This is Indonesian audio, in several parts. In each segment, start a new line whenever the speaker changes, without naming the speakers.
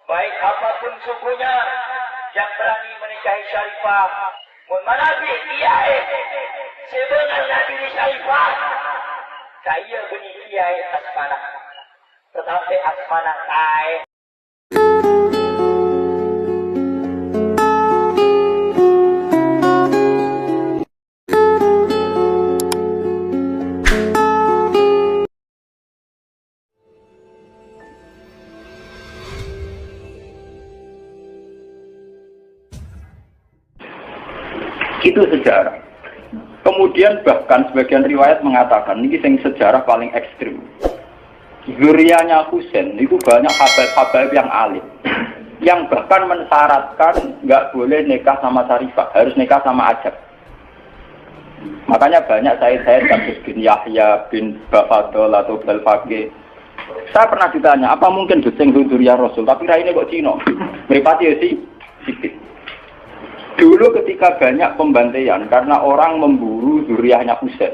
baik apapun sukunya yang berani menikahi Syarifah. Mun manabi kiai sebenarnya diri Syarifah. Saya beni kiai Asmana. Tetapi Asmana kai.
Itu sejarah. Kemudian bahkan sebagian riwayat mengatakan ini yang sejarah paling ekstrim. Zuriyahnya Husain itu banyak habaib-habaib yang alim, yang bahkan mensyaratkan nggak boleh nikah sama Syarifah, harus nikah sama Ajab. Makanya banyak saya Abdus bin Yahya bin Bafadol atau Belfaqih. Saya pernah ditanya, apa mungkin Husain zuriyah Rasul? Tapi raine kok Cina? Meripati sih sedikit. Dulu ketika banyak pembantaian karena orang memburu zuriyahnya Husain.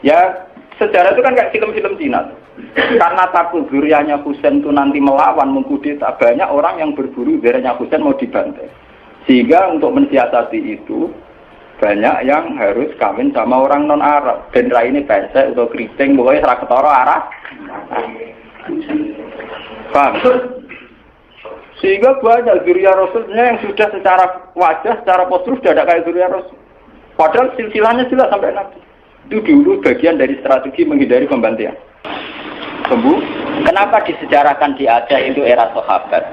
Ya, sejarah itu kan kayak film-film Cina. Karena takut zuriyahnya Husain itu nanti melawan, mengkudeta, banyak orang yang berburu zuriyahnya Husain mau dibantai. Sehingga untuk mensiasati itu, banyak yang harus kawin sama orang non-Arab. Dan ini pesek atau keriting, pokoknya serah ketara arah. Paham? Sehingga banyak zuriyah Rasulnya yang sudah secara wajah, secara postur sudah ada kayak zuriyah Rasul. Padahal silsilahnya jelas sampai Nabi. Itu dulu bagian dari strategi menghindari pembantaian. Sembuh. Kenapa disejarahkan di Aceh itu era sahabat?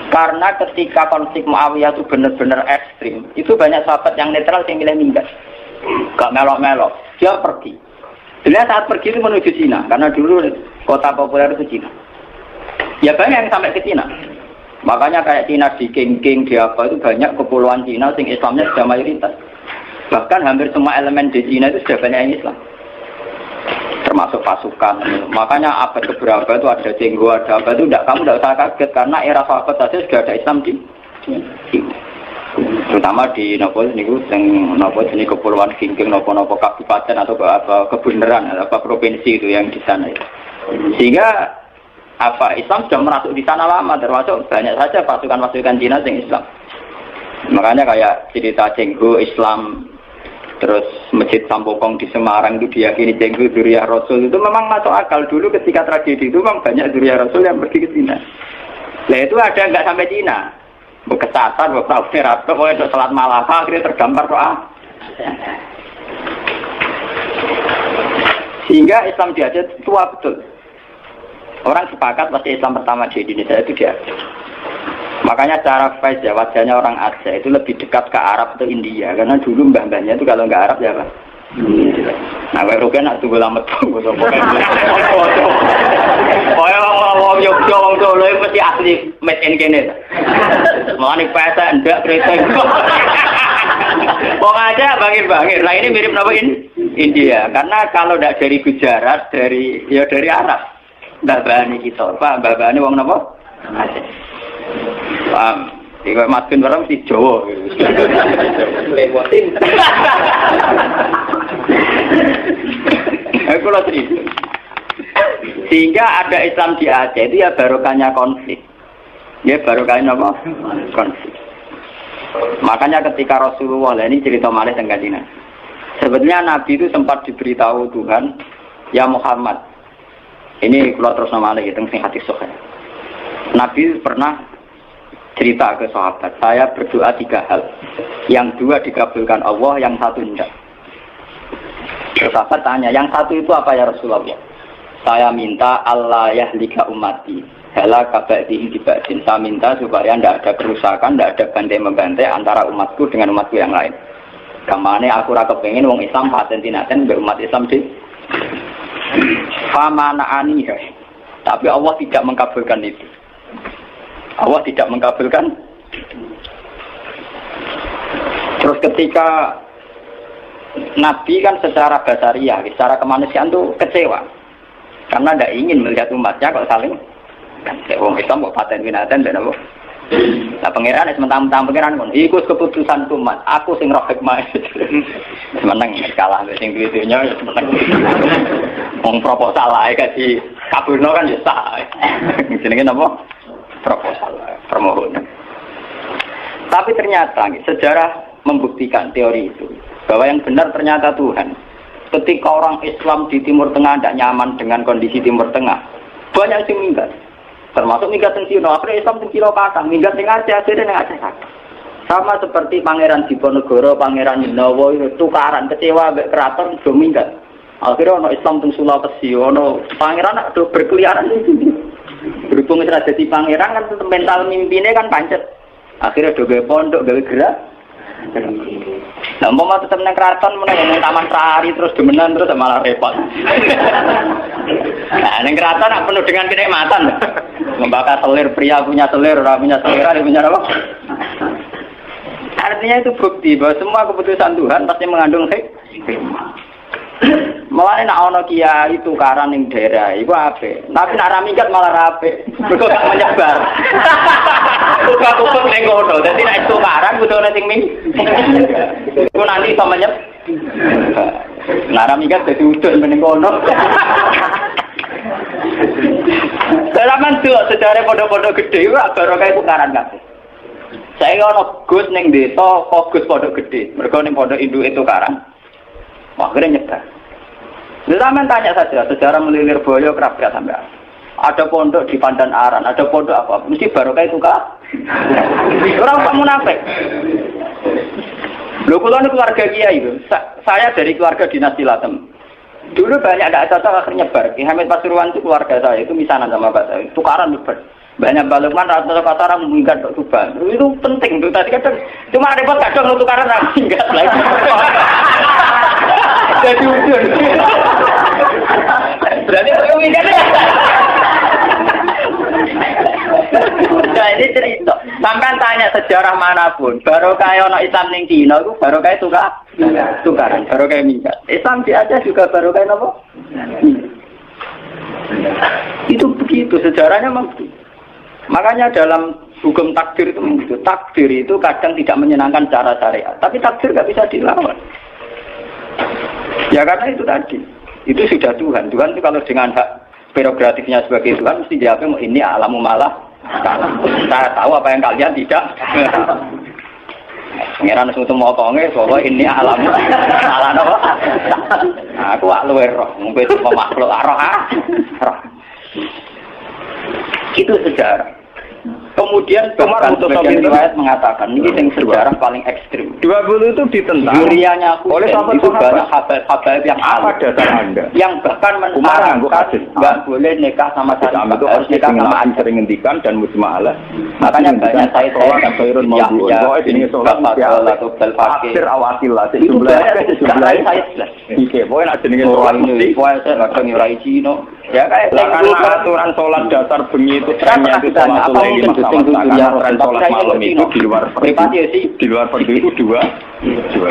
Karena ketika konflik Muawiyah itu benar-benar ekstrim, itu banyak sahabat yang netral yang milih minggat. Gak melok-melok. Dia pergi. Dia saat pergi itu menuju Cina. Karena dulu kota populer itu Cina. Ya banyak yang sampai ke Cina. Makanya kayak Cina di King di apa itu banyak kepulauan Cina sing Islamnya sudah mayoritas. Bahkan hampir semua elemen di Cina itu sudah banyak yang Islam. Termasuk pasukan. Makanya abad keberapa itu ada Cengho, ada apa itu kamu tidak usah kaget karena era sahabat saja sudah ada Islam di Cina. Terutama di nopo niku sing nopo jenis kepulauan King nopo kabupaten atau apa kebenaran apa provinsi itu yang di sana itu. Sehingga Islam sudah merasuk di sana lama, termasuk banyak saja pasukan-pasukan Cina yang Islam. Makanya kayak cerita Cengho Islam, terus Masjid Sampokong di Semarang itu diyakini Cengho zuriyah Rasul, itu memang masuk akal. Dulu ketika tragedi itu memang banyak zuriyah Rasul yang pergi ke Cina. Nah itu ada nggak sampai Cina, kesasar, beberapa rapat, pokoknya sholat Malaka akhirnya tergambar doa. Sehingga Islam di Aceh tua betul. Orang sepakat pasti Islam pertama di Indonesia itu dia. Makanya cara Faiz ya wajahnya orang Aceh itu lebih dekat ke Arab atau India. Karena dulu mbah-mbahnya itu kalau nggak Arab ya apa? Nah, kalau kan nak tunggu lama tunggu. Orang Yogyo, orang Solo itu pasti asli made in Kenya. Mengenai pesa enggak keriting. Orang aja bangir-bangir. Nah ini mirip apa ini? India. Karena kalau tidak dari Gujarat, dari Arab. Mbah-mbahane kita, Pak, mbah-mbahane wong napa? Aceh. Paham. Iki makin barang si Jawa. Lewatin. Aku lho cerita. Sehingga ada Islam di Aceh itu ya barokahnya konflik. Ya barokahnya apa? Konflik. Makanya ketika Rasulullah ini cerita malih tentang Nabi. Sebetulnya Nabi itu sempat diberitahu Tuhan, ya Muhammad. Ini kalau terus nama lagi tentang hati sohaya. Nabi pernah cerita ke sahabat, saya berdoa 3 hal. Yang 2 dikabulkan Allah, yang 1 tidak. Sahabat tanya, yang 1 itu apa ya Rasulullah? Saya minta Allah yahlika ummati. Hela kabadihim dibadin. Saya minta supaya tidak ada kerusakan, tidak ada bantai-membantai antara umatku dengan umatku yang lain. Kamane aku rasa pengen wong Islam paten-tinaten umat Islam di Famanaani, tapi Allah tidak mengkabulkan itu. Allah tidak mengkabulkan. Terus ketika Nabi kan secara basariah, secara kemanusiaan tuh kecewa, karena tidak ingin melihat umatnya kok saling. Wong Islam kok paten binatan dan apa? Nah pangeran mentang-mentang pangeran pun ikut keputusan umat. Aku sing roh hikmah. Semeneng kalah sing duwe-dunya semeneng. Wong proposal ae kasih kabulno kan ya sah. Jenenge napa? proposal permohonan. Tapi ternyata sejarah membuktikan teori itu bahwa yang benar ternyata Tuhan. Ketika orang Islam di Timur Tengah tidak nyaman dengan kondisi Timur Tengah, banyak yang minggat. Termasuk minggat di Cina. Akhirnya Islam di Cina kata, minggat di Aceh, akhirnya di Aceh kata. Sama seperti Pangeran Diponegoro, Pangeran Dinowo itu tukaran kecewa keraton do minggat. Akhirnya ono Islam di Sulawesi, ono pangeran do berkeliaran di sini. Berhubung sudah jadi pangeran kan mental mimpinya kan pancet. Akhirnya do gawe pondok, gawe gerak. Nah, umpama tetep nang keraton meneng taman sehari terus demenan terus malah repot. Nah, nang keraton nak penuh dengan kenikmatan. Membakar selir, pria punya selir, ora punya selera, dia punya apa? Artinya itu bukti bahwa semua keputusan Tuhan pasti mengandung hikmah. Mulane nek ana kiai tukaran ning daerah iku apik. Tapi nek ra minggat malah ra apik. Mergo gak menyebar. Tukang-tukang ning kono. Dadi nek tukaran kudu ana sing iku nanti iso menyebar. Nek ra minggat dadi udun ning kono. Selaman tuh sejarah pondok-pondok gede iku baru kae tukaran kabeh. Saya ono Gus ning desa fokus pondok gede. Mergo ning pondok induk itu tukaran. Akhirnya nyebar. Zaman tanya saja, sejarah melilir boyo kerap-kerap sampai. Ada pondok di Pandan Aran, ada pondok apa? Mesti barokah itu kah? Orang tak munafik. Loh, kalau ini keluarga kiai itu, saya dari keluarga dinasti Latem. Dulu banyak ada cocok akhirnya nyebar. Ki Hamid Pasuruan itu keluarga saya, itu misanan sama Pak saya. Tukaran nyebar. Banyak balukman rata-rata kataran mengingat untuk tuban. Itu penting tuh tadi kadang. Cuma repot kadang untuk tukaran ra mengingat lagi. Jadi udun. Berarti perlu mengingat ya. Nah ini cerita. Sampai tanya sejarah manapun, baru kayak orang Islam ning Cina itu baru kayak tukaran, baru kayak minggat. Islam di Aceh juga baru kayak apa? Itu begitu sejarahnya memang begitu. Makanya dalam hukum takdir itu begitu. Takdir itu kadang tidak menyenangkan cara syariat, tapi takdir nggak bisa dilawan. Ya karena itu tadi, itu sudah Tuhan. Tuhan itu kalau dengan hak prerogatifnya sebagai Tuhan mesti jawabnya ini alamu malah. Saya tahu apa yang kalian tidak. Pengiran itu motongnya, bahwa ini alamu salah apa? Aku luar roh, mungkin itu makhluk roh. Itu sejarah. Kemudian Umar untuk riwayat mengatakan ini yang sejarah paling ekstrim.
20 itu ditentang
Durianya
oleh sahabat
itu banyak habaib yang
apa dasar Anda?
Yang bahkan
mengarangkan
nggak boleh nikah sama syarifah, harus nikah sama anjing.
Sering ngendikan dan mujmalah.
Makanya banyak saya
sholat khairun mawdu'un. Kok ini sholat atau akhir awatilah sejumlah saya. Iki pokoke nek jenenge sholat mesti
pokoke saya kadang ora izino. Ya kayak
aturan sholat dasar bengi itu trennya itu sholat lima sholat malam itu di luar fardu itu dua.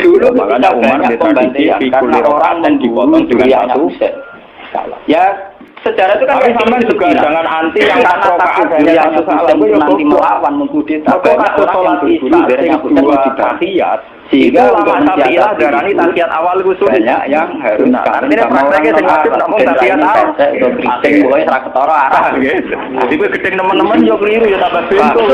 Dulu makanya Umar ditradisi
karena orang dan dipotong dengan satu. Ya sejarah itu kan
sama juga jangan anti yang rokaat yang salah itu nanti melawan mengkudeta. Kok sholat isya yang dua tahiyat sehingga lama Syafi'iyah darani tahiyat awal itu banyak yang harus artinya prakteknya sing wajib namung tahiyat awal penting boleh ra ketara arah jadi kowe gedeng teman-teman yo keliru yo tambah bento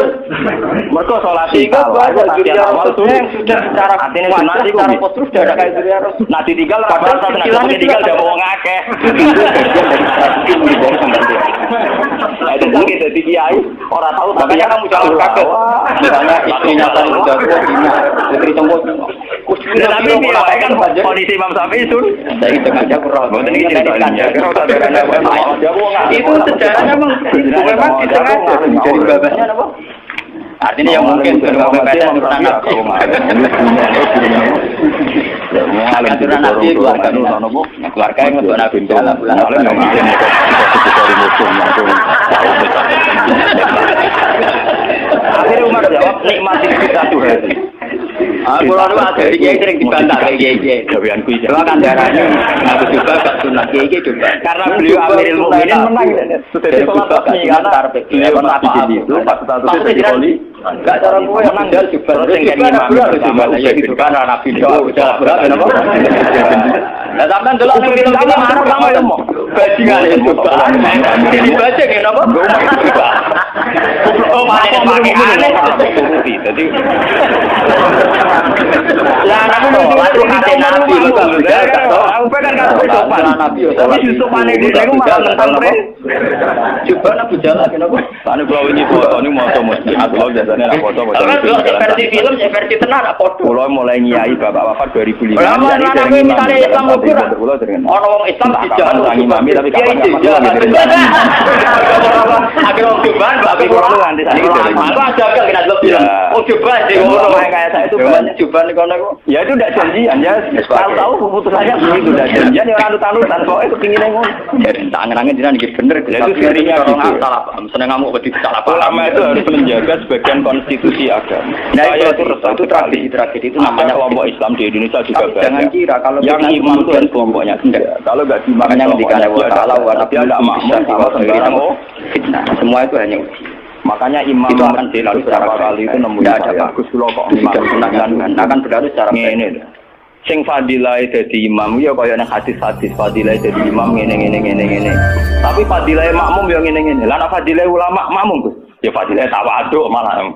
mergo salat
sehingga tahiyat awal itu yang sudah secara
artinya sunat iku
secara postur sudah ada kayak Surya Rasul
nah ditinggal ra padha nek ditinggal jam wong akeh itu lagi jadi kiai orang tahu
makanya kamu jangan kaget misalnya istrinya tadi sudah putri tunggu
tapi kan kondisi Imam Syafi'i itu
saya itu aja kurang itu sejarahnya memang disengaja jadi babasnya apa artinya yang mungkin berbeda turunan nabi turunan nabi keluarga yang untuk nabi dalam bulan
akhirnya Umar jawab nikmati kita Tuhan.
Aku lalu ada kiai sering dibantah kiai.
Gawean kuwi.
Kalau kan darahnya aku juga gak sunat kiai juga.
Karena beliau Amirul Mukminin menang. Sudah sholat karena beliau apa itu pas statusnya jadi poli.
Enggak cara kowe menang juga terus sing kene imam ya gitu kan nabi itu udah berat apa. Lah sampean delok ning film-film marah sama yo bajingan itu. Jadi baca ngene apa?
Oh, pakai aneh. Jadi
lah nabi itu kate nabi betul.
aku kan kata sopan nabi. Tapi justru panik di niku malah tentang pre.
Coba nabi jalan kenapa?
Ane kula wingi foto niku moto mesti aku biasane ra foto.
Versi film, versi tenar apa foto.
Kula mulai nyai bapak wafat 2005.
Nabi misalnya Islam kubur. Ono wong Islam dijalan
tangi mami tapi kapan-kapan
akhirnya orang cobaan tapi
kurang nanti saya
aku ada kan kena lebih oh cobaan sih orang
kayak saya itu banyak cobaan di kono ya itu udah janjian ya tahu keputusannya begitu udah janjian ya orang tanutan kok itu pingin ngono
jadi tak ngerangin jinan iki bener
itu serinya
orang salah paham seneng ngamuk wedi salah paham
ulama itu harus menjaga sebagian konstitusi agama
nah itu tragedi itu namanya
kelompok Islam di Indonesia juga banyak
jangan kira kalau
yang imam itu harus kelompoknya kalau nggak
makanya ketika ada wala wa
dia tidak makmum sama sembarang
fitnah semua itu hanya uji
makanya imam
itu akan berlalu secara
kali itu nemu
ada
bagus kula kok
akan berlalu secara
ngene sing fadilah dadi imam ya kaya nang hadis-hadis fadilah dadi imam ngene tapi fadilah makmum ya ngene lah nek fadilah ulama makmum ya fadilah tawadhu malah